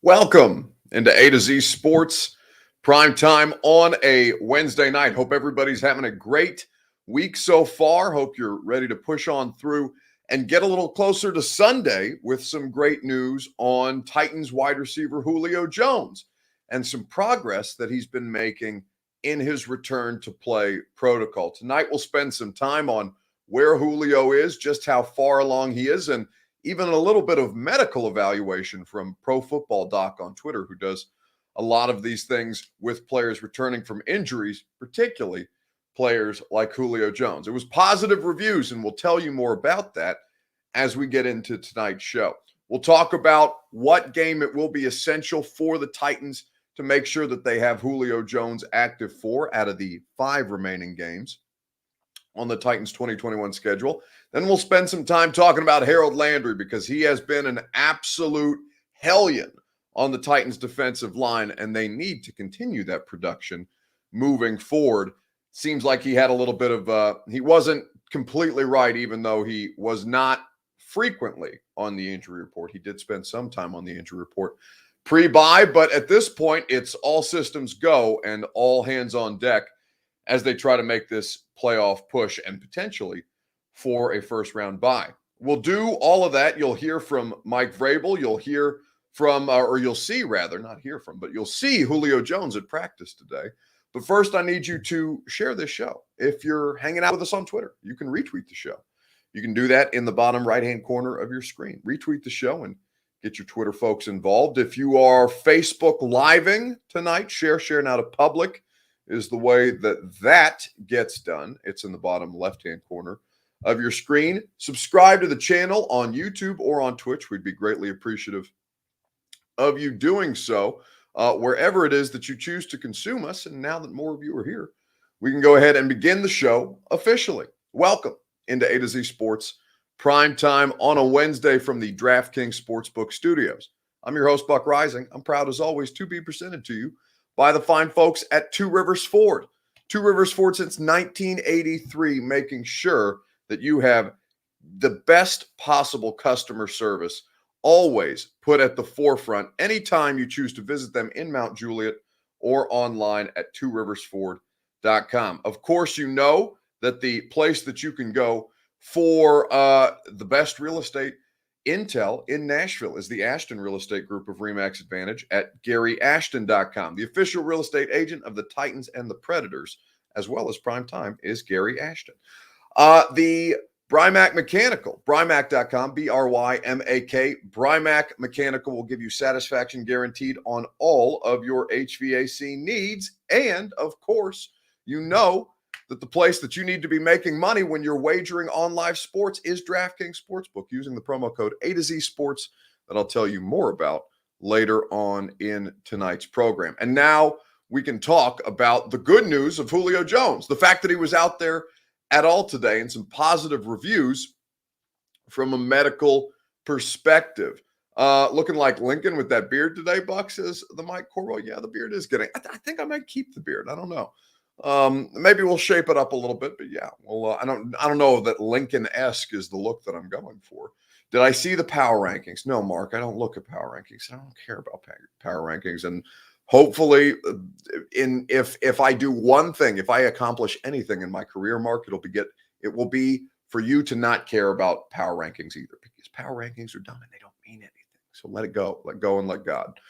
Welcome into A to Z Sports Prime Time on a Wednesday night. Hope everybody's having a great week so far. Hope you're ready to push on through and get a little closer to Sunday with some great news on Titans wide receiver Julio Jones and some progress that he's been making in his return to play protocol. Tonight, we'll spend some time on where Julio is, just how far along he is, and even a little bit of medical evaluation from Pro Football Doc on Twitter, who does a lot of these things with players returning from injuries, particularly players like Julio Jones. It was positive reviews, and we'll tell you more about that as we get into tonight's show. We'll talk about what game it will be essential for the Titans to make sure that they have Julio Jones active for out of the 5 remaining games on the Titans 2021 schedule. Then we'll spend some time talking about Harold Landry because he has been an absolute hellion on the Titans defensive line, and they need to continue that production moving forward. Seems like he had a little bit of, he wasn't completely right, even though he was not frequently on the injury report. He did spend some time on the injury report pre-bye, but at this point, it's all systems go and all hands on deck as they try to make this playoff push and potentially for a first-round bye. We'll do all of that. You'll hear from Mike Vrabel. You'll hear from, or you'll see rather, not hear from, but you'll see Julio Jones at practice today. But first, I need you to share this show. If you're hanging out with us on Twitter, you can retweet the show. You can do that in the bottom right-hand corner of your screen. Retweet the show and get your Twitter folks involved. If you are Facebook living tonight, share now to public is the way that gets done. It's in the bottom left-hand corner of your screen. Subscribe to the channel on YouTube or on Twitch. We'd be greatly appreciative of you doing so wherever it is that you choose to consume us. And now that more of you are here, we can go ahead and begin the show officially. Welcome into A to Z Sports Prime Time on a Wednesday from the DraftKings Sportsbook Studios. I'm your host, Buck Rising. I'm proud, as always, to be presented to you by the fine folks at Two Rivers Ford. Two Rivers Ford since 1983, making sure that you have the best possible customer service always put at the forefront anytime you choose to visit them in Mount Juliet or online at tworiversford.com. Of course, you know that the place that you can go for the best real estate intel in Nashville is the Ashton Real Estate Group of RE/MAX Advantage at GaryAshton.com. The official real estate agent of the Titans and the Predators, as well as Prime Time, is Gary Ashton. The Brymak Mechanical, Brymak.com, B-R-Y-M-A-K. Brymak Mechanical will give you satisfaction guaranteed on all of your HVAC needs. And, of course, you know that the place that you need to be making money when you're wagering on live sports is DraftKings Sportsbook using the promo code A to Z Sports that I'll tell you more about later on in tonight's program. And now we can talk about the good news of Julio Jones, the fact that he was out there at all today and some positive reviews from a medical perspective. Looking like Lincoln with that beard today, Buck, says the Mike Corwell. Yeah, the beard is getting, I think I might keep the beard. I don't know. Maybe we'll shape it up a little bit, but yeah, well, I don't know that Lincoln-esque is the look that I'm going for. Did I see the power rankings? No, Mark, I don't look at power rankings. I don't care about power rankings. And hopefully if I do one thing, if I accomplish anything in my career, Mark, it will be for you to not care about power rankings either, because power rankings are dumb and they don't mean anything. So let it go and let God.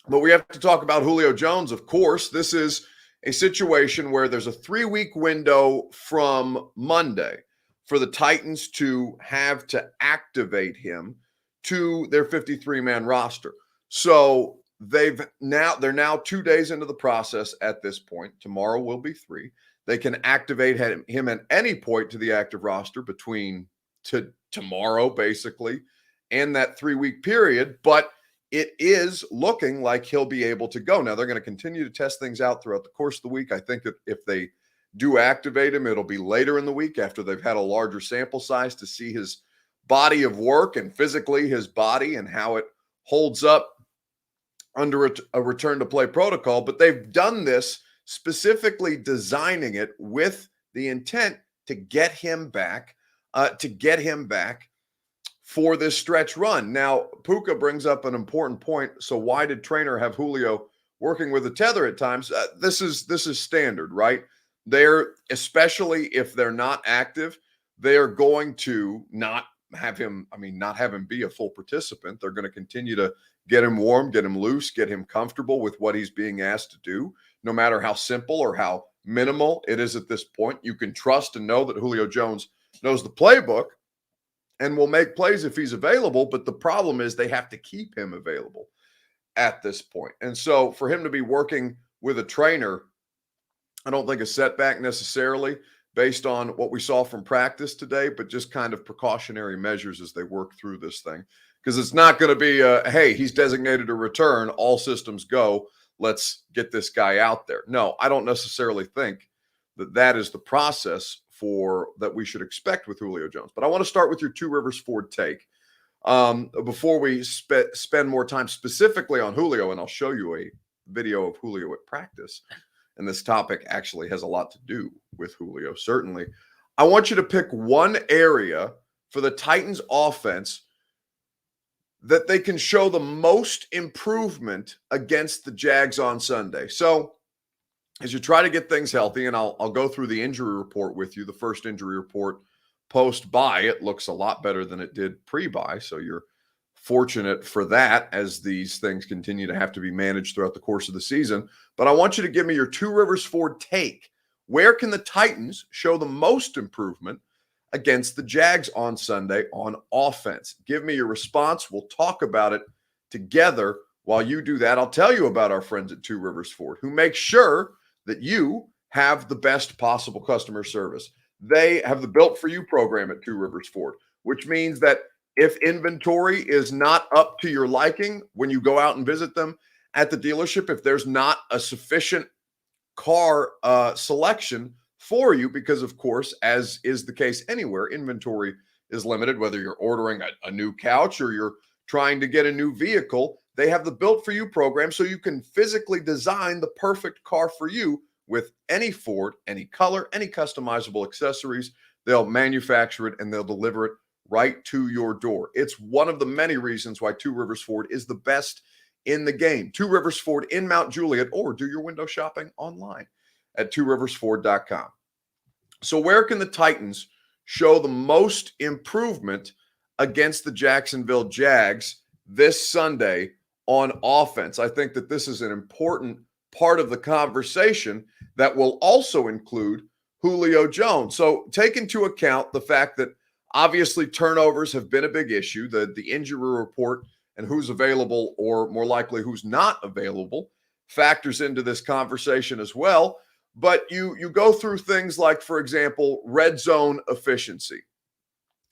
But we have to talk about Julio Jones, of course. This is a situation where there's a 3-week window from Monday for the Titans to have to activate him to their 53-man roster. So they're now 2 days into the process at this point. Tomorrow will be 3. They can activate him at any point to the active roster between tomorrow, basically, and that 3-week period. But it is looking like he'll be able to go. Now, they're going to continue to test things out throughout the course of the week. I think that if they do activate him, it'll be later in the week after they've had a larger sample size to see his body of work and physically his body and how it holds up under a return to play protocol. But they've done this specifically designing it with the intent to get him back for this stretch run. Now, Puka brings up an important point. So why did Trainer have Julio working with a tether at times? This is standard, right? They're, especially if they're not active, they are going to not have him, not have him be a full participant. They're going to continue to get him warm, get him loose, get him comfortable with what he's being asked to do, no matter how simple or how minimal it is at this point. You can trust and know that Julio Jones knows the playbook and will make plays if he's available. But the problem is they have to keep him available at this point. And so for him to be working with a trainer, I don't think a setback necessarily based on what we saw from practice today, but just kind of precautionary measures as they work through this thing. Because it's not going to be, hey, he's designated to return, all systems go, let's get this guy out there. No, I don't necessarily think that that is the process that we should expect with Julio Jones. But I want to start with your Two Rivers Ford take. Before we spend more time specifically on Julio, and I'll show you a video of Julio at practice. And this topic actually has a lot to do with Julio, certainly. I want you to pick one area for the Titans offense that they can show the most improvement against the Jags on Sunday. So as you try to get things healthy, and I'll go through the injury report with you, the first injury report post-bye, it looks a lot better than it did pre-bye. So you're fortunate for that as these things continue to have to be managed throughout the course of the season. But I want you to give me your Two Rivers Ford take. Where can the Titans show the most improvement against the Jags on Sunday on offense? Give me your response. We'll talk about it together. While you do that, I'll tell you about our friends at Two Rivers Ford, who make sure that you have the best possible customer service. They have the Built For You program at Two Rivers Ford, which means that if inventory is not up to your liking when you go out and visit them at the dealership, if there's not a sufficient car selection for you, because of course, as is the case anywhere, inventory is limited, whether you're ordering a new couch or you're trying to get a new vehicle, they have the Built For You program so you can physically design the perfect car for you with any Ford, any color, any customizable accessories. They'll manufacture it and they'll deliver it right to your door. It's one of the many reasons why Two Rivers Ford is the best in the game. Two Rivers Ford in Mount Juliet, or do your window shopping online at tworiversford.com. So where can the Titans show the most improvement against the Jacksonville Jags this Sunday on offense? I think that this is an important part of the conversation that will also include Julio Jones. So take into account the fact that obviously turnovers have been a big issue. The injury report and who's available, or more likely who's not available, factors into this conversation as well. But you go through things like, for example, red zone efficiency.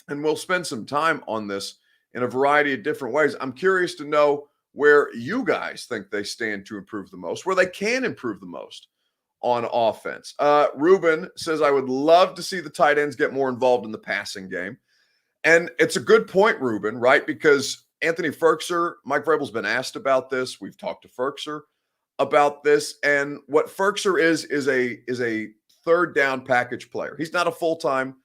And we'll spend some time on this in a variety of different ways. I'm curious to know where you guys think they stand to improve the most, where they can improve the most on offense. Ruben says, I would love to see the tight ends get more involved in the passing game. And it's a good point, Ruben, right? Because Anthony Ferkser, Mike Vrabel's been asked about this. We've talked to Ferkser about this. And what Ferkser is a third down package player. He's not a full-time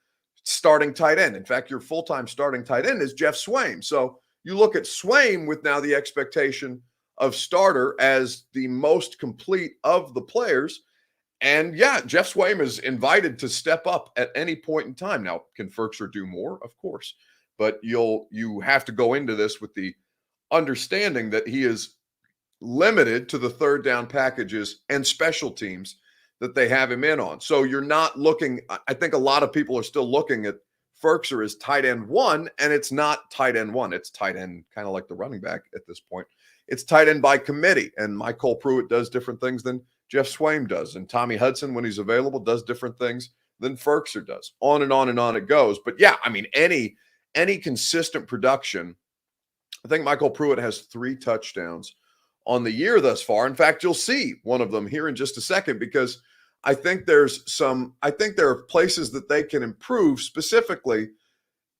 starting tight end. In fact, your full-time starting tight end is Jeff Swaim. So you look at Swaim with now the expectation of starter as the most complete of the players. And yeah, Jeff Swaim is invited to step up at any point in time. Now, can Ferkser do more? Of course. But you have to go into this with the understanding that he is limited to the third down packages and special teams that they have him in on. So you're not looking, I think a lot of people are still looking at Ferkser as tight end one, and it's not tight end one. It's tight end kind of like the running back at this point. It's tight end by committee, and Michael Pruitt does different things than Jeff Swaim does, and Tommy Hudson, when he's available, does different things than Ferkser does. On and on and on it goes. But yeah, I mean, any consistent production. I think Michael Pruitt has 3 touchdowns on the year thus far. In fact, you'll see one of them here in just a second, because I think there are places that they can improve specifically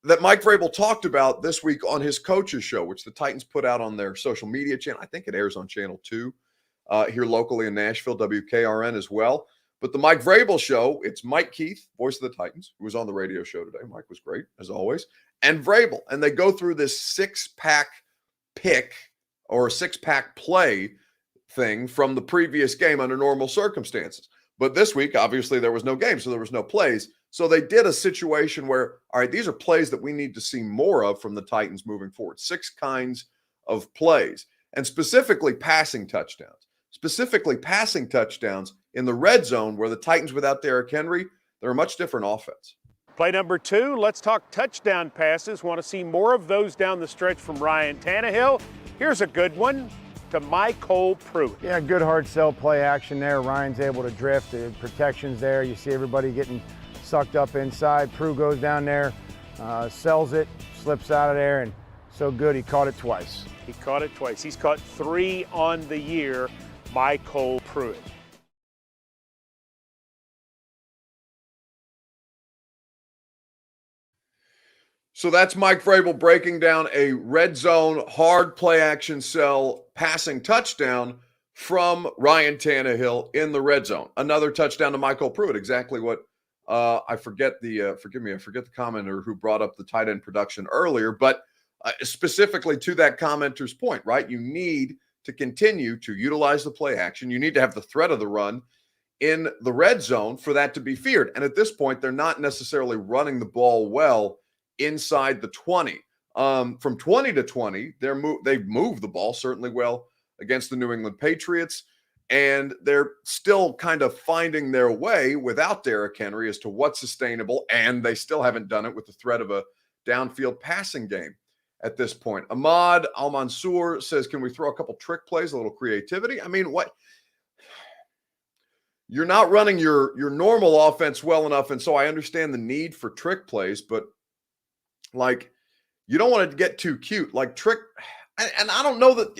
that Mike Vrabel talked about this week on his coaches show, which the Titans put out on their social media channel. I think it airs on Channel 2 here locally in Nashville, WKRN as well. But the Mike Vrabel show, it's Mike Keith, voice of the Titans, who was on the radio show today. Mike was great, as always. and Vrabel. And they go through this six-pack pick or six-pack play thing from the previous game under normal circumstances. But this week, obviously, there was no game, so there was no plays. So they did a situation where, all right, these are plays that we need to see more of from the Titans moving forward. 6 kinds of plays, and specifically passing touchdowns. Specifically passing touchdowns in the red zone where the Titans without Derrick Henry, they're a much different offense. Play number 2, let's talk touchdown passes. Want to see more of those down the stretch from Ryan Tannehill. Here's a good one to Michael Pruitt. Yeah, good hard sell play action there. Ryan's able to drift. The protection's there. You see everybody getting sucked up inside. Pruitt goes down there, sells it, slips out of there, and so good he caught it twice. He caught it twice. He's caught 3 on the year, Michael Pruitt. So that's Mike Vrabel breaking down a red zone, hard play action sell passing touchdown from Ryan Tannehill in the red zone. Another touchdown to Michael Pruitt, exactly what I forget the commenter who brought up the tight end production earlier, but specifically to that commenter's point, right? You need to continue to utilize the play action. You need to have the threat of the run in the red zone for that to be feared. And at this point, they're not necessarily running the ball well inside the 20. From 20 to 20, they've moved the ball certainly well against the New England Patriots, and they're still kind of finding their way without Derrick Henry as to what's sustainable, and they still haven't done it with the threat of a downfield passing game at this point. Ahmad Al-Mansour says, can we throw a couple trick plays, a little creativity? I mean, what? You're not running your normal offense well enough, and so I understand the need for trick plays, but like, you don't want to get too cute. Like trick, and I don't know that,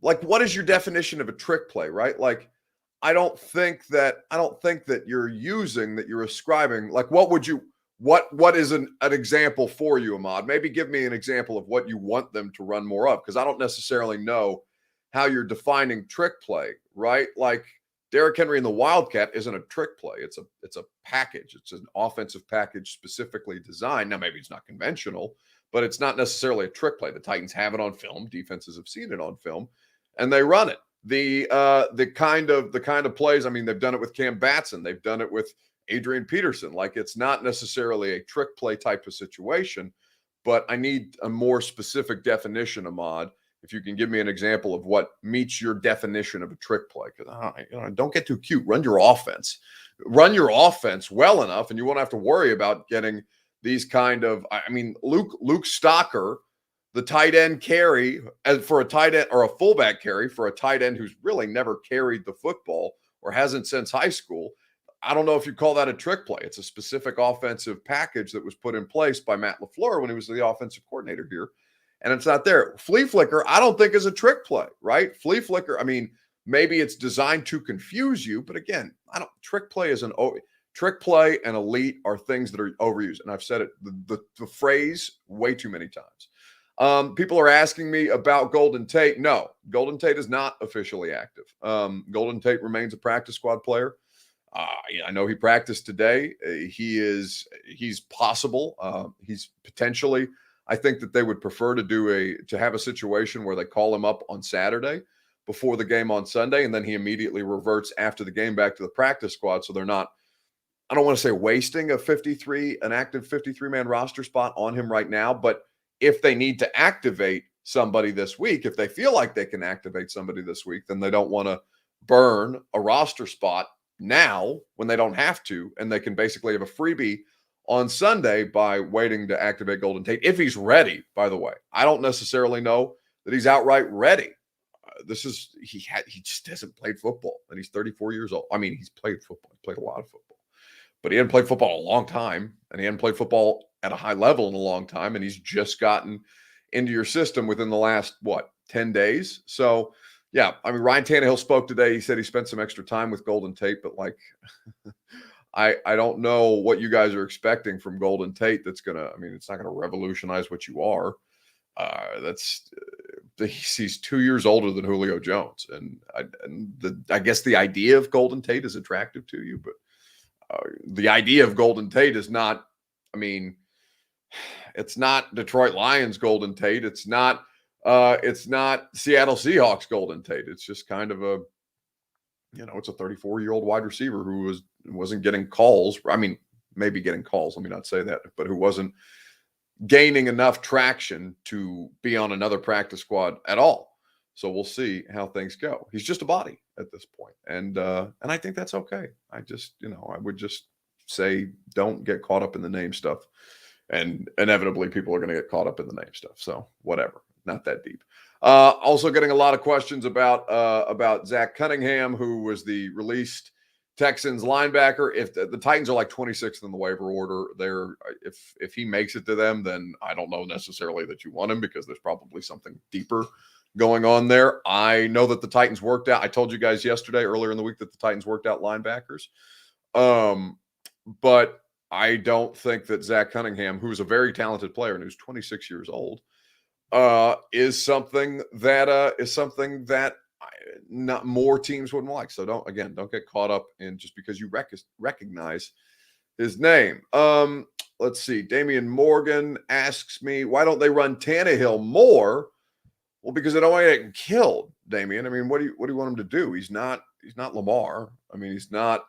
like, what is your definition of a trick play, right? Like, I don't think that you're ascribing, like, what is an example for you, Ahmad? Maybe give me an example of what you want them to run more of, because I don't necessarily know how you're defining trick play, right? Like, Derrick Henry in the Wildcat isn't a trick play. It's a package. It's an offensive package specifically designed. Now, maybe it's not conventional, but it's not necessarily a trick play. The Titans have it on film. Defenses have seen it on film, and they run it. The kind of plays. I mean, they've done it with Cam Batson. They've done it with Adrian Peterson. Like, it's not necessarily a trick play type of situation, but I need a more specific definition, Ahmad. If you can give me an example of what meets your definition of a trick play, because don't get too cute. Run your offense well enough, and you won't have to worry about getting these kind of. I mean, Luke Stocker, the tight end carry for a tight end or a fullback carry for a tight end who's really never carried the football or hasn't since high school. I don't know if you call that a trick play. It's a specific offensive package that was put in place by Matt LaFleur when he was the offensive coordinator here. And it's not there. Flea flicker, I don't think is a trick play, right? Flea flicker, I mean, maybe it's designed to confuse you, but again, trick play and elite are things that are overused. And I've said it, the phrase way too many times. People are asking me about Golden Tate. No, Golden Tate is not officially active. Golden Tate remains a practice squad player. I know he practiced today. He's possible. He's potentially. I think that they would prefer to have a situation where they call him up on Saturday before the game on Sunday, and then he immediately reverts after the game back to the practice squad. So they're not, I don't want to say wasting an active 53-man roster spot on him right now, but if they need to activate somebody this week, if they feel like they can activate somebody this week, then they don't want to burn a roster spot now when they don't have to, and they can basically have a freebie on Sunday by waiting to activate Golden Tate. If he's ready, by the way, I don't necessarily know that he's outright ready. He just hasn't played football, and he's 34 years old. I mean, he's played football. He played a lot of football, but he hadn't played football in a long time, and he hadn't played football at a high level in a long time, and he's just gotten into your system within the last, 10 days? So, yeah, I mean, Ryan Tannehill spoke today. He said he spent some extra time with Golden Tate, but like I don't know what you guys are expecting from Golden Tate. It's not going to revolutionize what you are. He's 2 years older than Julio Jones. And I guess the idea of Golden Tate is attractive to you, but the idea of Golden Tate is not, I mean, it's not Detroit Lions Golden Tate. It's not Seattle Seahawks Golden Tate. It's just kind of a, it's a 34-year-old wide receiver who wasn't getting calls. I mean, maybe getting calls. Let me not say that, but who wasn't gaining enough traction to be on another practice squad at all. So we'll see how things go. He's just a body at this point. And I think that's okay. I just, I would just say, don't get caught up in the name stuff. And inevitably people are going to get caught up in the name stuff. So whatever, not that deep. Also getting a lot of questions about Zach Cunningham, who was the released Texans linebacker. If the Titans are like 26th in the waiver order, if he makes it to them, then I don't know necessarily that you want him, because there's probably something deeper going on there. I know that the Titans worked out. I told you guys earlier in the week, that the Titans worked out linebackers. But I don't think that Zach Cunningham, who's a very talented player and who's 26 years old, is something that not more teams wouldn't like. So don't get caught up in just because you recognize his name. Let's see. Damian Morgan asks me, why don't they run Tannehill more? Well, because they don't want to get killed, Damian. I mean, what do you want him to do? He's not Lamar. I mean, he's not.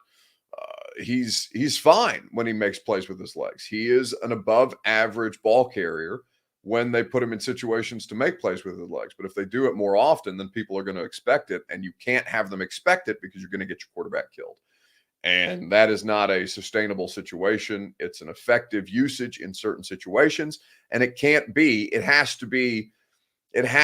He's fine when he makes plays with his legs. He is an above average ball carrier when they put him in situations to make plays with his legs. But if they do it more often, then people are going to expect it, and you can't have them expect it, because you're going to get your quarterback killed. And that is not a sustainable situation. It's an effective usage in certain situations, and it can't be. It has to be an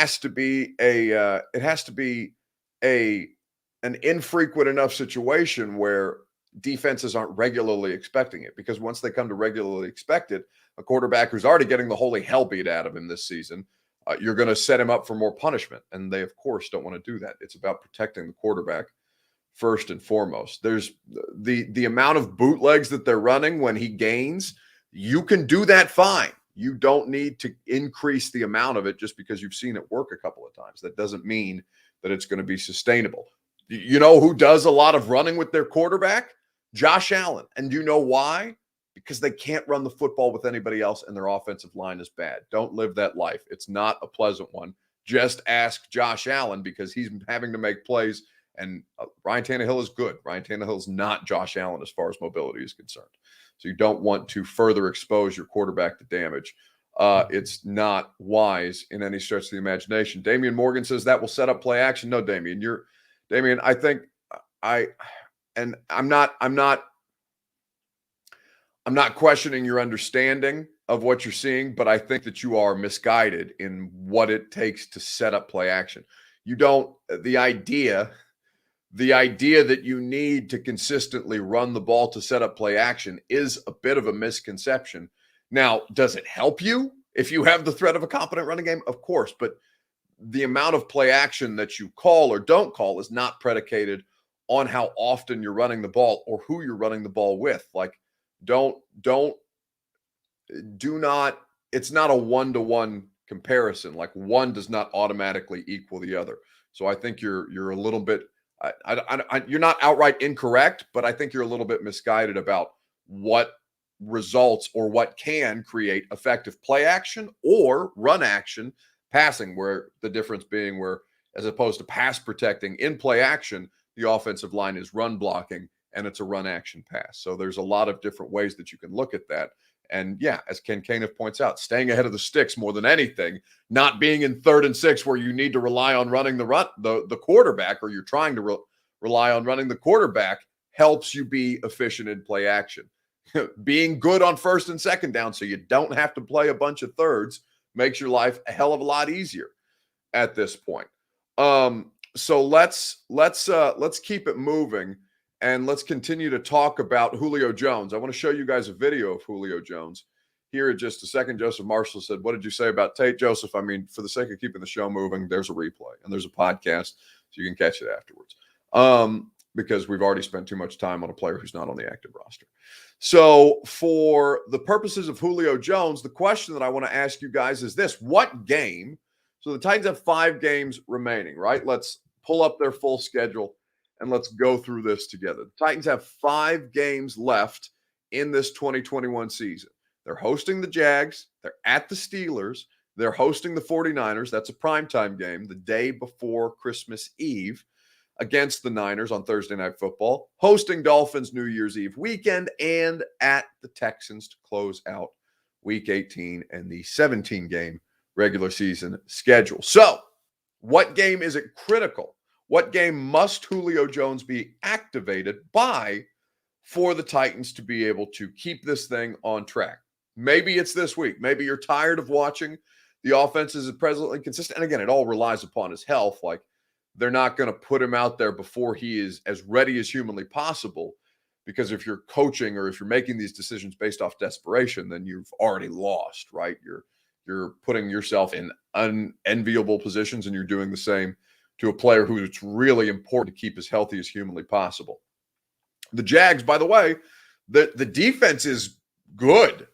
infrequent enough situation where defenses aren't regularly expecting it, because once they come to regularly expect it, a quarterback who's already getting the holy hell beat out of him this season, you're going to set him up for more punishment. And they, of course, don't want to do that. It's about protecting the quarterback first and foremost. There's the amount of bootlegs that they're running when he gains. You can do that fine. You don't need to increase the amount of it just because you've seen it work a couple of times. That doesn't mean that it's going to be sustainable. You know who does a lot of running with their quarterback? Josh Allen. And you know why? Because they can't run the football with anybody else, and their offensive line is bad. Don't live that life. It's not a pleasant one. Just ask Josh Allen, because he's having to make plays, and Ryan Tannehill is good. Ryan Tannehill is not Josh Allen as far as mobility is concerned. So you don't want to further expose your quarterback to damage. It's not wise in any stretch of the imagination. Damian Morgan says that will set up play action. No, Damian, I think I'm not questioning your understanding of what you're seeing, but I think that you are misguided in what it takes to set up play action. The idea that you need to consistently run the ball to set up play action is a bit of a misconception. Now, does it help you if you have the threat of a competent running game? Of course, but the amount of play action that you call or don't call is not predicated on how often you're running the ball or who you're running the ball with. Like, it's not a one-to-one comparison. Like, one does not automatically equal the other. So I think you're a little bit, you're not outright incorrect, but I think you're a little bit misguided about what results or what can create effective play action or run action passing, where the difference being where, as opposed to pass protecting in play action, the offensive line is run blocking and it's a run action pass. So there's a lot of different ways that you can look at that. And yeah, as Ken Caniff points out, staying ahead of the sticks more than anything, not being in 3rd and 6 where you need to rely on running the quarterback, or you're trying to rely on running the quarterback, helps you be efficient in play action. Being good on 1st and 2nd down so you don't have to play a bunch of thirds makes your life a hell of a lot easier at this point. So let's keep it moving, and let's continue to talk about Julio Jones. I want to show you guys a video of Julio Jones here in just a second. Joseph Marshall said, what did you say about Tate? Joseph, I mean, for the sake of keeping the show moving, there's a replay and there's a podcast, so you can catch it afterwards. Because we've already spent too much time on a player who's not on the active roster. So for the purposes of Julio Jones, the question that I want to ask you guys is this: what game? So the Titans have 5 games remaining, right? Let's pull up their full schedule and let's go through this together. The Titans have 5 games left in this 2021 season. They're hosting the Jags, They're at the Steelers. They're hosting the 49ers. That's a primetime game the day before Christmas Eve against the Niners on Thursday Night Football, hosting Dolphins New Year's Eve weekend, and at the Texans to close out Week 18 and the 17-game regular season schedule. So, what game is it critical? What game must Julio Jones be activated by for the Titans to be able to keep this thing on track? Maybe it's this week. Maybe you're tired of watching the offense is presently consistent. And again, it all relies upon his health. Like, they're not going to put him out there before he is as ready as humanly possible, because if you're coaching or if you're making these decisions based off desperation, then you've already lost, right? You're putting yourself in unenviable positions, and you're doing the same to a player who it's really important to keep as healthy as humanly possible. The Jags, by the way, the defense is good.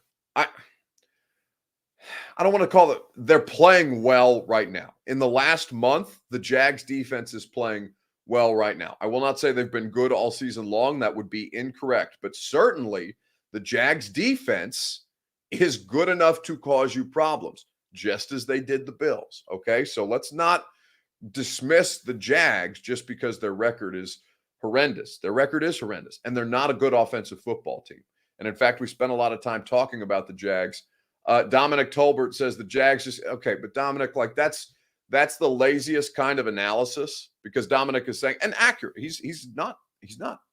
I don't want to call it, they're playing well right now. In the last month, the Jags defense is playing well right now. I will not say they've been good all season long. That would be incorrect. But certainly the Jags defense is good enough to cause you problems, just as they did the Bills. Okay, so let's not dismiss the Jags just because their record is horrendous. Their record is horrendous, and they're not a good offensive football team. And in fact, we spent a lot of time talking about the Jags. Dominic Tolbert says the Jags just, okay, but Dominic, like that's the laziest kind of analysis, because Dominic is saying, and accurate, he's not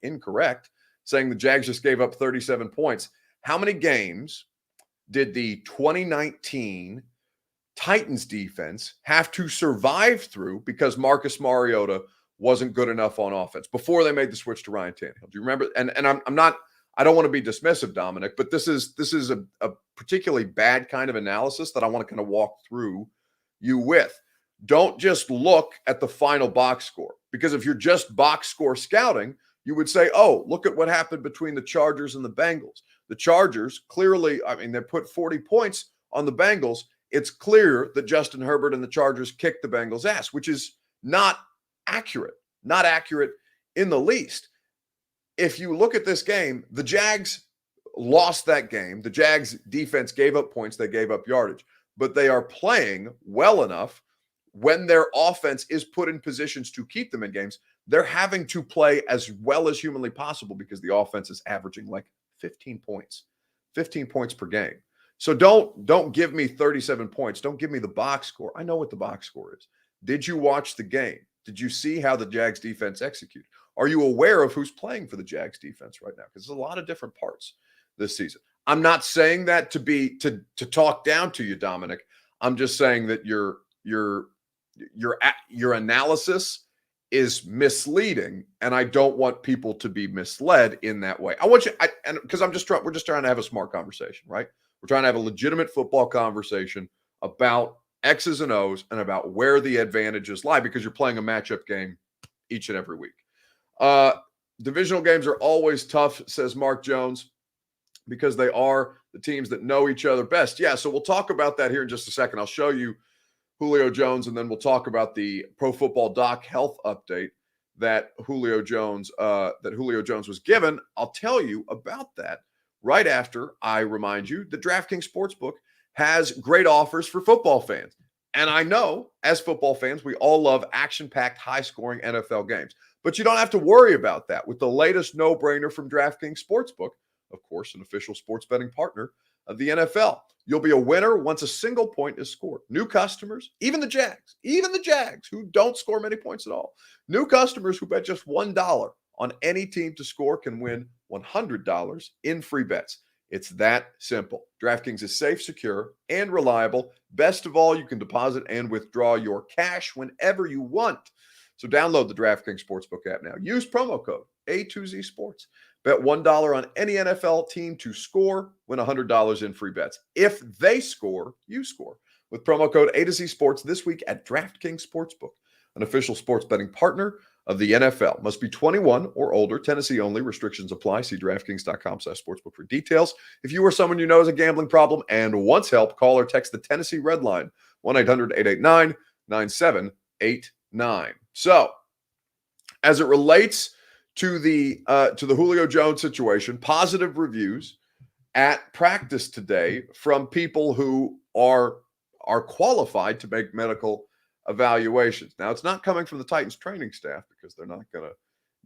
incorrect, saying the Jags just gave up 37 points. How many games did the 2019 Titans defense have to survive through because Marcus Mariota wasn't good enough on offense before they made the switch to Ryan Tannehill? Do you remember? And I don't want to be dismissive, Dominic, but this is a particularly bad kind of analysis that I want to kind of walk through you with. Don't just look at the final box score, because if you're just box score scouting, you would say, oh, look at what happened between the Chargers and the Bengals. The Chargers clearly, I mean, they put 40 points on the Bengals. It's clear that Justin Herbert and the Chargers kicked the Bengals' ass, which is not accurate in the least. If you look at this game, the Jags lost that game. The Jags defense gave up points. They gave up yardage. But they are playing well enough when their offense is put in positions to keep them in games. They're having to play as well as humanly possible because the offense is averaging like 15 points per game. So don't give me 37 points. Don't give me the box score. I know what the box score is. Did you watch the game? Did you see how the Jags defense executed? Are you aware of who's playing for the Jags defense right now? Because there's a lot of different parts this season. I'm not saying that to talk down to you, Dominic. I'm just saying that your analysis is misleading, and I don't want people to be misled in that way. I want you, and because we're just trying to have a smart conversation, right? We're trying to have a legitimate football conversation about X's and O's and about where the advantages lie, because you're playing a matchup game each and every week. Divisional games are always tough, says Mark Jones, because they are the teams that know each other best. Yeah, so we'll talk about that here in just a second. I'll show you Julio Jones, and then we'll talk about the Pro Football Doc health update that Julio Jones was given. I'll tell you about that right after I remind you that DraftKings Sportsbook has great offers for football fans. And I know, as football fans, we all love action-packed, high-scoring NFL games. But you don't have to worry about that with the latest no-brainer from DraftKings Sportsbook, of course, an official sports betting partner of the NFL. You'll be a winner once a single point is scored. New customers, even the Jags, who don't score many points at all. New customers who bet just $1 on any team to score can win $100 in free bets. It's that simple. DraftKings is safe, secure, and reliable. Best of all, you can deposit and withdraw your cash whenever you want. So download the DraftKings Sportsbook app now. Use promo code A2Z Sports. Bet $1 on any NFL team to score, win $100 in free bets. If they score, you score. With promo code A2Z Sports this week at DraftKings Sportsbook, an official sports betting partner of the NFL. Must be 21 or older. Tennessee only. Restrictions apply. See DraftKings.com/sportsbook for details. If you or someone you know has a gambling problem and wants help, call or text the Tennessee Red Line, 1-800-889-9789. So, as it relates to the Julio Jones situation, positive reviews at practice today from people who are qualified to make medical evaluations. Now, it's not coming from the Titans training staff because they're not going to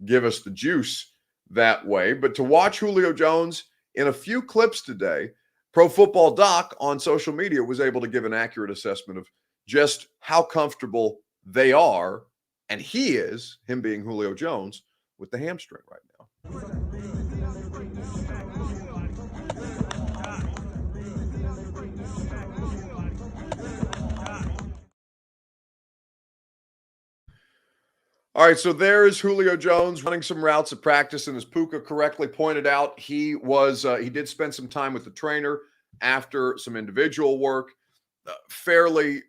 give us the juice that way. But to watch Julio Jones in a few clips today, Pro Football Doc on social media was able to give an accurate assessment of just how comfortable they are, and he is, him being Julio Jones, with the hamstring right now. All right, so there's Julio Jones running some routes at practice, and as Puka correctly pointed out, he did spend some time with the trainer after some individual work. Fairly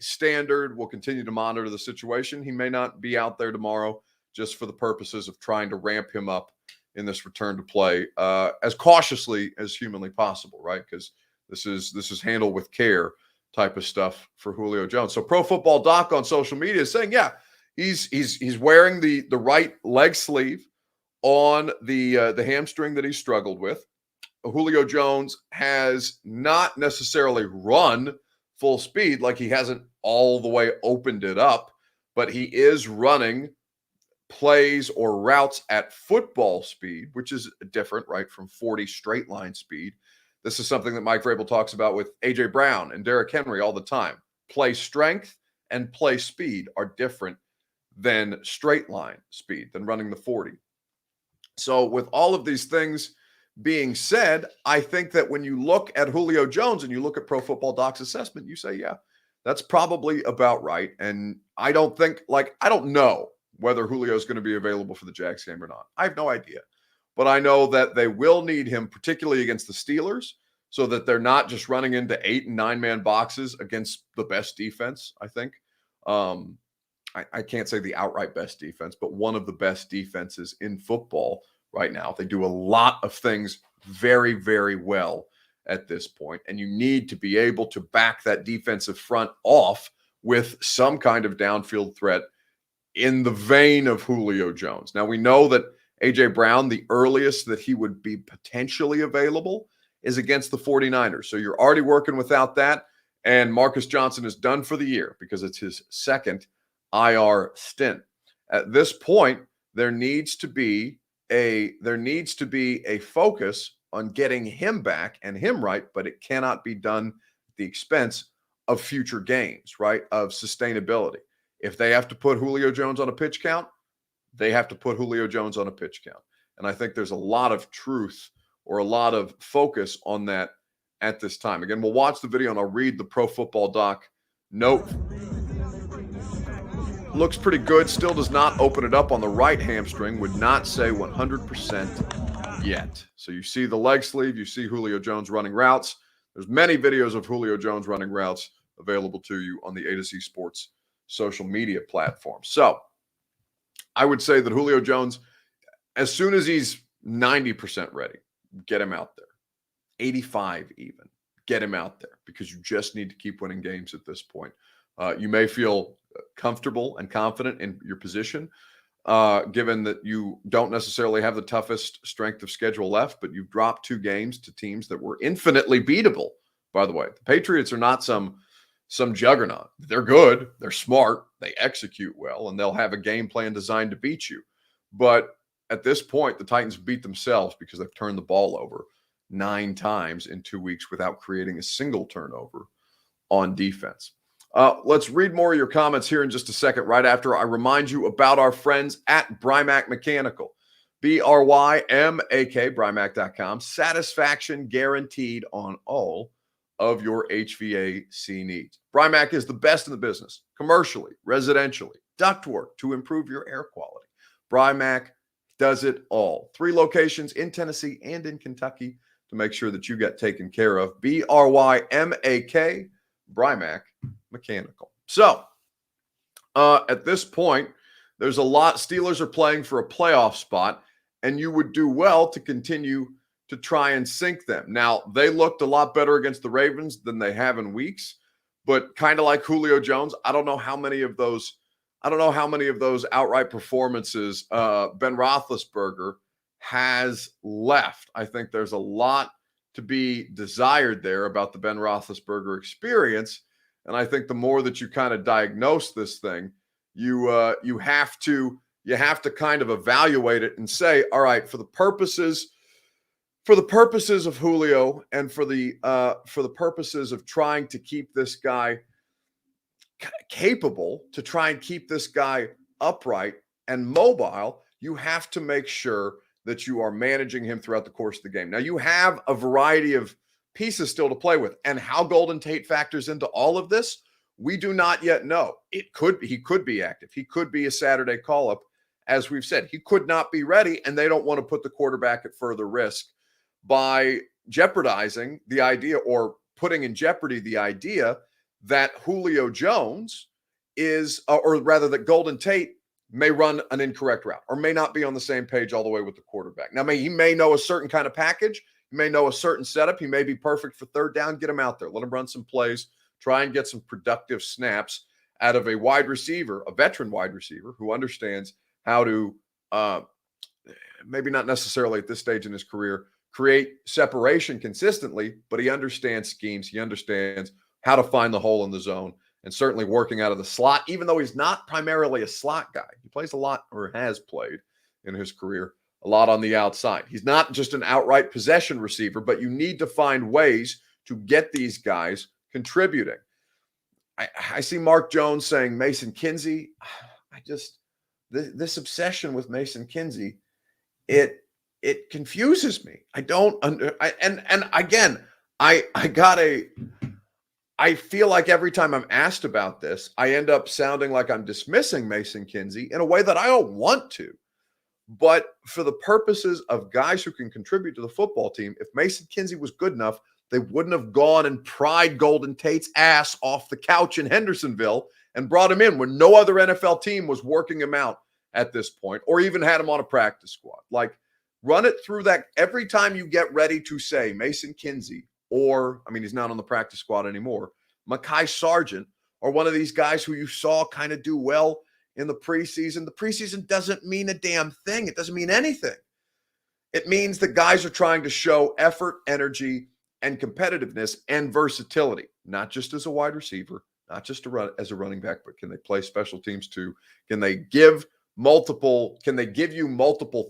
standard. We'll continue to monitor the situation. He may not be out there tomorrow, just for the purposes of trying to ramp him up in this return to play as cautiously as humanly possible, right? Because this is handled with care type of stuff for Julio Jones. So Pro Football Doc on social media is saying, yeah, he's wearing the right leg sleeve on the hamstring that he struggled with. Julio Jones has not necessarily run full speed, like he hasn't all the way opened it up, but he is running plays or routes at football speed, which is different, right, from 40 straight line speed. This is something that Mike Vrabel talks about with A.J. Brown and Derrick Henry all the time. Play strength and play speed are different than straight line speed, than running the 40. So with all of these things being said, I think that when you look at Julio Jones and you look at Pro Football Doc's assessment, you say, yeah, that's probably about right. And I don't know whether Julio is going to be available for the Jags game or not. I have no idea. But I know that they will need him, particularly against the Steelers, so that they're not just running into 8- and 9-man boxes against the best defense, I think. I can't say the outright best defense, but one of the best defenses in football right now. They do a lot of things very, very well at this point, and you need to be able to back that defensive front off with some kind of downfield threat in the vein of Julio Jones. Now, we know that A.J. Brown, the earliest that he would be potentially available is against the 49ers. So you're already working without that, and Marcus Johnson is done for the year because it's his second IR stint. At this point, there needs to be a focus on getting him back and him right, but it cannot be done at the expense of future games, right? Of sustainability. If they have to put Julio Jones on a pitch count, they have to put Julio Jones on a pitch count. And I think there's a lot of truth or a lot of focus on that at this time. Again, we'll watch the video and I'll read the Pro Football Doc note. Looks pretty good. Still does not open it up on the right hamstring. Would not say 100% yet. So you see the leg sleeve. You see Julio Jones running routes. There's many videos of Julio Jones running routes available to you on the A to Z Sports social media platform. So I would say that Julio Jones, as soon as he's 90% ready, get him out there. 85 even. Get him out there because you just need to keep winning games at this point. You may feel comfortable and confident in your position, given that you don't necessarily have the toughest strength of schedule left, but you've dropped 2 games to teams that were infinitely beatable, by the way. The Patriots are not some juggernaut. They're good. They're smart. They execute well, and they'll have a game plan designed to beat you. But at this point, the Titans beat themselves because they've turned the ball over 9 times in 2 weeks without creating a single turnover on defense. Let's read more of your comments here in just a second, right after I remind you about our friends at Brymak Mechanical. BRYMAK, Brymak.com. Satisfaction guaranteed on all of your HVAC needs. Brymak is the best in the business, commercially, residentially, ductwork to improve your air quality. Brymak does it all. 3 locations in Tennessee and in Kentucky to make sure that you get taken care of. BRYMAK, Brymak Mechanical. So, at this point, there's a lot. Steelers are playing for a playoff spot, and you would do well to continue to try and sink them. Now, they looked a lot better against the Ravens than they have in weeks, but kind of like Julio Jones, I don't know how many of those outright performances Ben Roethlisberger has left. I think there's a lot to be desired there about the Ben Roethlisberger experience. And I think the more that you kind of diagnose this thing, you have to kind of evaluate it and say, all right, for the purposes of Julio and for the purposes of trying to keep this guy capable, to try and keep this guy upright and mobile, you have to make sure that you are managing him throughout the course of the game. Now, you have a variety of pieces still to play with, and how Golden Tate factors into all of this, we do not yet know. He could be active. He could be a Saturday call-up. As we've said, he could not be ready, and they don't want to put the quarterback at further risk by jeopardizing the idea or putting in jeopardy the idea that Julio Jones is, or rather that Golden Tate may run an incorrect route or may not be on the same page all the way with the quarterback. Now, he may know a certain kind of package. He may know a certain setup. He may be perfect for third down. Get him out there. Let him run some plays. Try and get some productive snaps out of a wide receiver, a veteran wide receiver who understands how to, maybe not necessarily at this stage in his career, create separation consistently, but he understands schemes. He understands how to find the hole in the zone, and certainly working out of the slot, even though he's not primarily a slot guy. He plays a lot, or has played in his career, a lot on the outside. He's not just an outright possession receiver, but you need to find ways to get these guys contributing. I see Mark Jones saying Mason Kinsey. This obsession with Mason Kinsey, it confuses me. I feel like every time I'm asked about this, I end up sounding like I'm dismissing Mason Kinsey in a way that I don't want to. But for the purposes of guys who can contribute to the football team, if Mason Kinsey was good enough, they wouldn't have gone and pried Golden Tate's ass off the couch in Hendersonville and brought him in when no other NFL team was working him out at this point, or even had him on a practice squad. Like, run it through that every time you get ready to say Mason Kinsey, or, he's not on the practice squad anymore, Mekhi Sargent, or one of these guys who you saw kind of do well in the preseason. The preseason doesn't mean a damn thing. It doesn't mean anything. It means that guys are trying to show effort, energy, and competitiveness and versatility, not just as a wide receiver, not just as a running back, but can they play special teams too? Can they give you multiple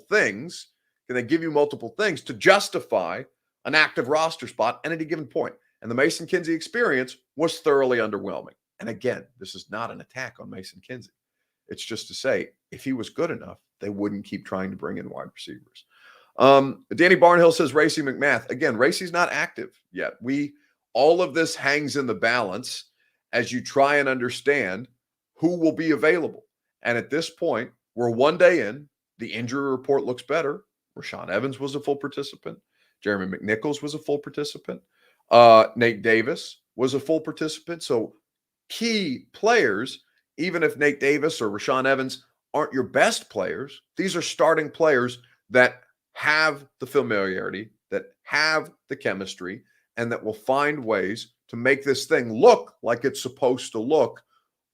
things? Can they give you multiple things to justify an active roster spot at any given point? And the Mason Kinsey experience was thoroughly underwhelming. And again, this is not an attack on Mason Kinsey. It's just to say, if he was good enough, they wouldn't keep trying to bring in wide receivers. Danny Barnhill says Racey McMath. Again, Racey's not active yet. All of this hangs in the balance as you try and understand who will be available. And at this point, we're one day in. The injury report looks better. Rashaan Evans was a full participant. Jeremy McNichols was a full participant. Nate Davis was a full participant. So key players, even if Nate Davis or Rashaan Evans aren't your best players, these are starting players that have the familiarity, that have the chemistry, and that will find ways to make this thing look like it's supposed to look,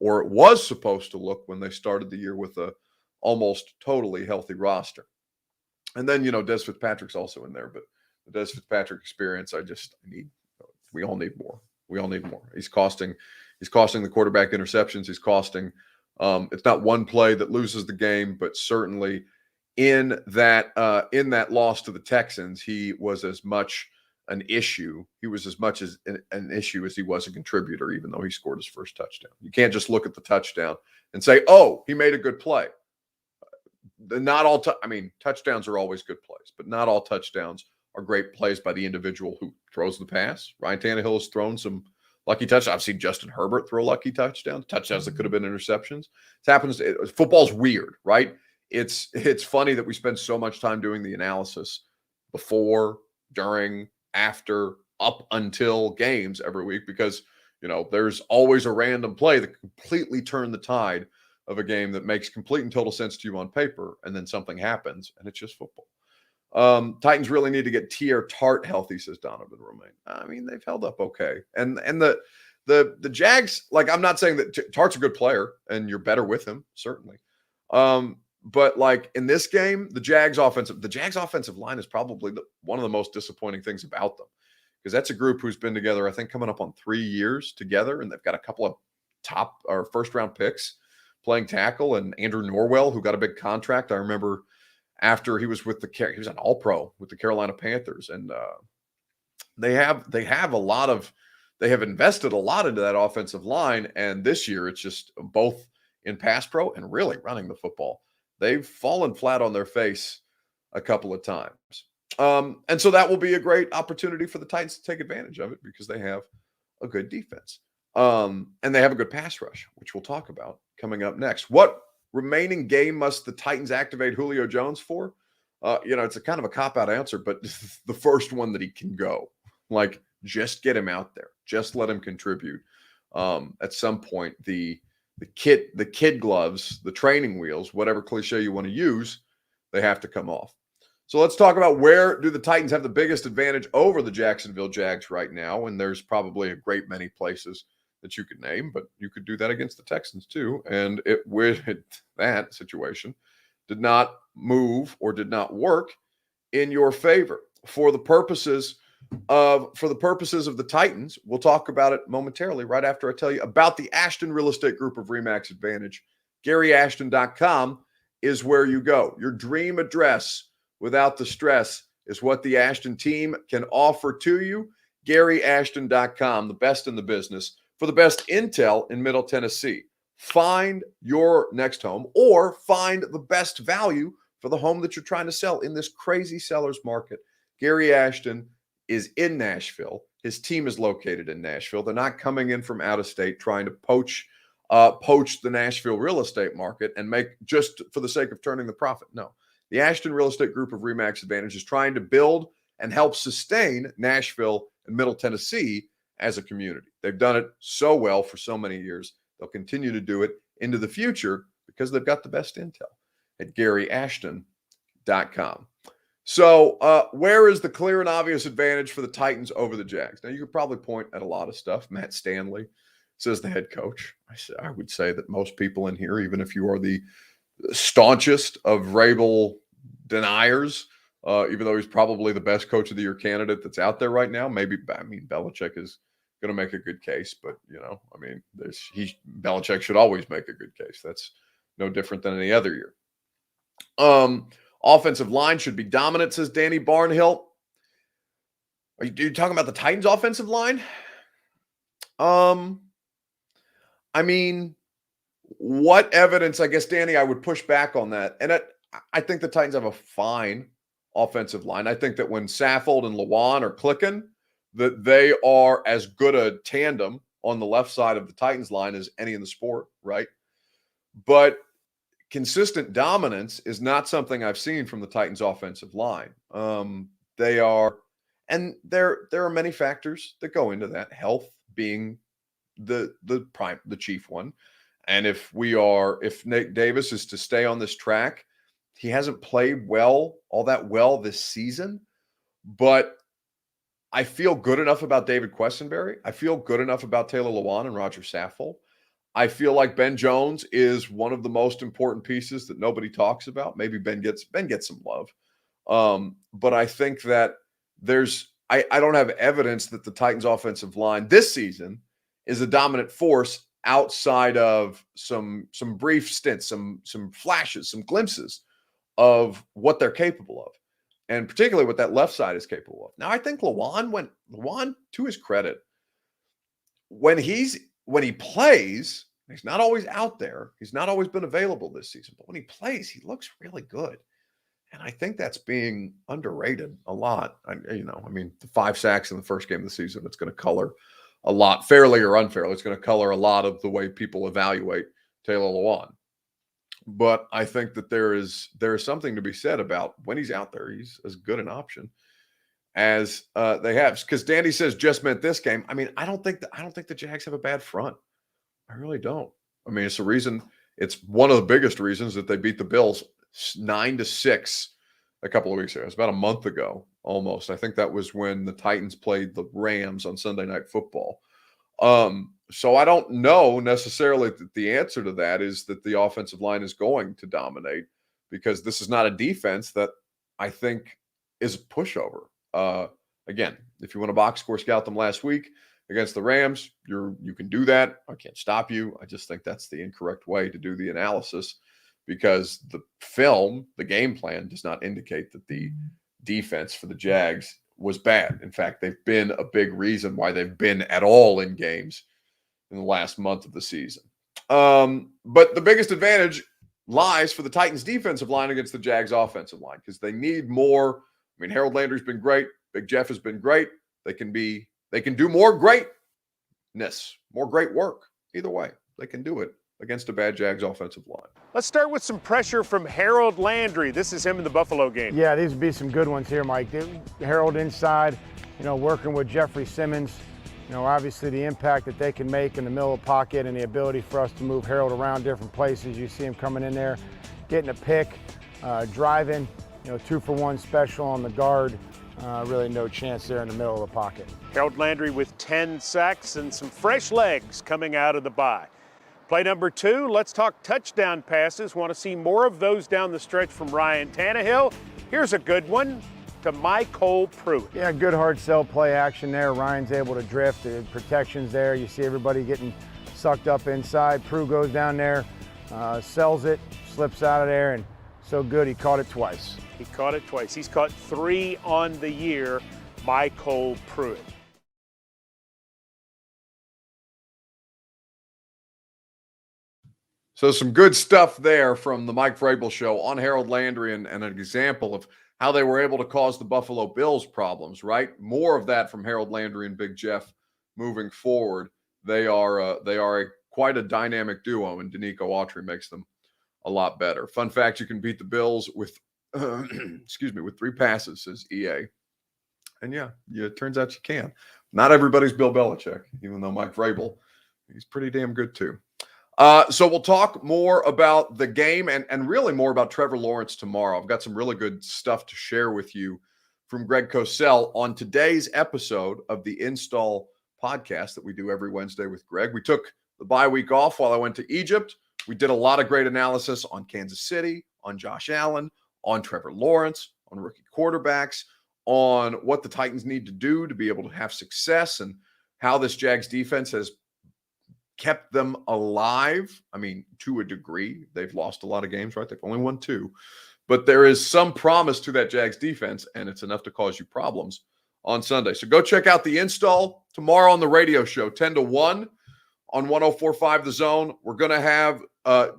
or it was supposed to look when they started the year with a almost totally healthy roster. And then, Des Fitzpatrick's also in there, but the Des Fitzpatrick experience, we all need more. We all need more. He's costing the quarterback interceptions. He's costing, it's not one play that loses the game, but certainly in that loss to the Texans, he was as much an issue. He was as much as an issue as he was a contributor, even though he scored his first touchdown. You can't just look at the touchdown and say, oh, he made a good play. Not all, touchdowns are always good plays, but not all touchdowns are great plays by the individual who throws the pass. Ryan Tannehill has thrown some lucky touchdowns. I've seen Justin Herbert throw lucky touchdowns that could have been interceptions. It happens. Football's weird, right? It's funny that we spend so much time doing the analysis before, during, after, up until games every week because, there's always a random play that completely turned the tide of a game that makes complete and total sense to you on paper, and then something happens, and it's just football. Titans really need to get T.R. Tart healthy, says Donovan Romaine. They've held up okay. And the Jags, I'm not saying that Tart's a good player, and you're better with him, certainly. But in this game, the Jags offensive line is probably one of the most disappointing things about them. because that's a group who's been together, I think, coming up on 3 years together, and they've got a couple of top or first-round picks playing tackle, and Andrew Norwell, who got a big contract. I remember after he was with he was an All-Pro with the Carolina Panthers, and they have invested a lot into that offensive line, and this year it's just both in pass pro and really running the football. They've fallen flat on their face a couple of times. And so that will be a great opportunity for the Titans to take advantage of it because they have a good defense. And they have a good pass rush, which we'll talk about coming up next. What remaining game must the Titans activate Julio Jones for? It's a kind of a cop-out answer, but the first one that he can go. Like, just get him out there. Just let him contribute. At some point, the kid gloves, the training wheels, whatever cliche you want to use, they have to come off. So let's talk about where do the Titans have the biggest advantage over the Jacksonville Jags right now. And there's probably a great many places that you could name, but you could do that against the Texans too. And that situation did not move or did not work in your favor. For the purposes of the Titans, we'll talk about it momentarily right after I tell you about the Ashton Real Estate Group of RE/MAX Advantage. GaryAshton.com is where you go. Your dream address without the stress is what the Ashton team can offer to you. GaryAshton.com, the best in the business for the best intel in Middle Tennessee. Find your next home or find the best value for the home that you're trying to sell in this crazy seller's market. Gary Ashton is in Nashville. His team is located in Nashville. They're not coming in from out of state trying to poach the Nashville real estate market and make just for the sake of turning the profit. No. The Ashton Real Estate Group of RE/MAX Advantage is trying to build and help sustain Nashville and Middle Tennessee as a community. They've done it so well for so many years. They'll continue to do it into the future because they've got the best intel at GaryAshton.com. So where is the clear and obvious advantage for the Titans over the Jags? Now, you could probably point at a lot of stuff. Matt Stanley says the head coach. I would say that most people in here, even if you are the staunchest of Vrabel deniers, even though he's probably the best coach of the year candidate that's out there right now. Belichick is going to make a good case, but Belichick should always make a good case. That's no different than any other year. Offensive line should be dominant, says Danny Barnhill. Are you talking about the Titans' offensive line? What evidence? I guess, Danny, I would push back on that. And I think the Titans have a fine offensive line. I think that when Saffold and Lewan are clicking, that they are as good a tandem on the left side of the Titans line as any in the sport, right? But consistent dominance is not something I've seen from the Titans offensive line. There are many factors that go into that, health being the chief one. And if Nate Davis is to stay on this track, he hasn't played all that well this season, but I feel good enough about David Quessenberry. I feel good enough about Taylor Lewan and Roger Saffold. I feel like Ben Jones is one of the most important pieces that nobody talks about. Maybe Ben gets some love. But I think that I don't have evidence that the Titans offensive line this season is a dominant force outside of some brief stints, some flashes, some glimpses of what they're capable of, and particularly what that left side is capable of. Now, I think Lewan, to his credit, when he plays, he's not always out there. He's not always been available this season, but when he plays, he looks really good. And I think that's being underrated a lot. The 5 sacks in the first game of the season, it's going to color a lot, fairly or unfairly. It's going to color a lot of the way people evaluate Taylor Lewan. But I think that there is something to be said about when he's out there, he's as good an option as they have. Because Danny says just meant this game. I don't think the Jags have a bad front. I really don't. It's the reason. It's one of the biggest reasons that they beat the Bills 9-6 a couple of weeks ago. It's about a month ago, almost. I think that was when the Titans played the Rams on Sunday Night Football. So I don't know necessarily that the answer to that is that the offensive line is going to dominate, because this is not a defense that I think is a pushover. Again, if you want to box score scout them last week against the Rams, you can do that. I can't stop you. I just think that's the incorrect way to do the analysis because the film, the game plan, does not indicate that the defense for the Jags was bad. In fact, they've been a big reason why they've been at all in games in the last month of the season. But the biggest advantage lies for the Titans defensive line against the Jags offensive line because they need more. I mean, Harold Landry's been great. Big Jeff has been great. They can do more greatness, more great work. Either way, they can do it against a bad Jags offensive line. Let's start with some pressure from Harold Landry. This is him in the Buffalo game. Yeah, these would be some good ones here, Mike. Harold inside, working with Jeffrey Simmons. Obviously the impact that they can make in the middle of the pocket and the ability for us to move Harold around different places. You see him coming in there, getting a pick, driving, 2-for-1 special on the guard. Really no chance there in the middle of the pocket. Harold Landry with 10 sacks and some fresh legs coming out of the bye. Play number 2, let's talk touchdown passes. Want to see more of those down the stretch from Ryan Tannehill. Here's a good one to Michael Pruitt. Yeah, good hard sell play action there. Ryan's able to drift. The protection's there. You see everybody getting sucked up inside. Pruitt goes down there, sells it, slips out of there, and so good he caught it twice. He caught it twice. He's caught 3 on the year, Michael Pruitt. So some good stuff there from the Mike Vrabel show on Harold Landry and an example of how they were able to cause the Buffalo Bills problems, right? More of that from Harold Landry and Big Jeff moving forward. They are quite a dynamic duo, and Danico Autry makes them a lot better. Fun fact, you can beat the Bills with, with 3 passes, says EA. And yeah, it turns out you can. Not everybody's Bill Belichick, even though Mike Vrabel, he's pretty damn good too. So we'll talk more about the game and really more about Trevor Lawrence tomorrow. I've got some really good stuff to share with you from Greg Cosell on today's episode of the Install podcast that we do every Wednesday with Greg. We took the bye week off while I went to Egypt. We did a lot of great analysis on Kansas City, on Josh Allen, on Trevor Lawrence, on rookie quarterbacks, on what the Titans need to do to be able to have success and how this Jags defense has kept them alive. I mean, to a degree, they've lost a lot of games, right? They've only won 2, but there is some promise to that Jags defense, and it's enough to cause you problems on Sunday. So go check out the Install tomorrow on the radio show, 10 to 1 on 104.5 The Zone. We're going to have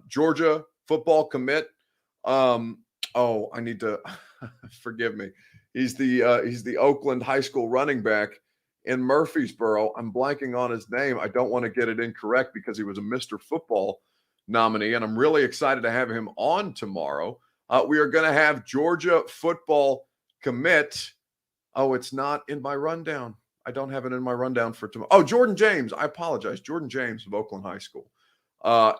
Georgia football commit. I need to forgive me. He's the Oakland high school running back in Murfreesboro. I'm blanking on his name. I don't want to get it incorrect because he was a Mr. Football nominee, and I'm really excited to have him on tomorrow. We are going to have Georgia football commit. Oh, it's not in my rundown. I don't have it in my rundown for tomorrow. Oh, Jordan James. I apologize. Jordan James of Oakland High School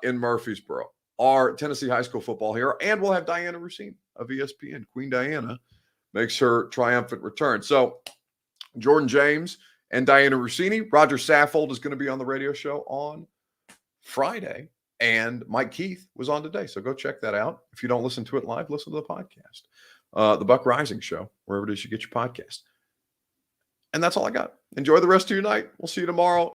in Murfreesboro. Our Tennessee high school football hero. And we'll have Diana Rousine of ESPN. Queen Diana makes her triumphant return. So Jordan James and Diana Rossini. Roger Saffold is going to be on the radio show on Friday, and Mike Keith was on today. So go check that out. If you don't listen to it live, listen to the podcast, the Buck Rising Show, wherever it is you get your podcast. And that's all I got. Enjoy the rest of your night. We'll see you tomorrow.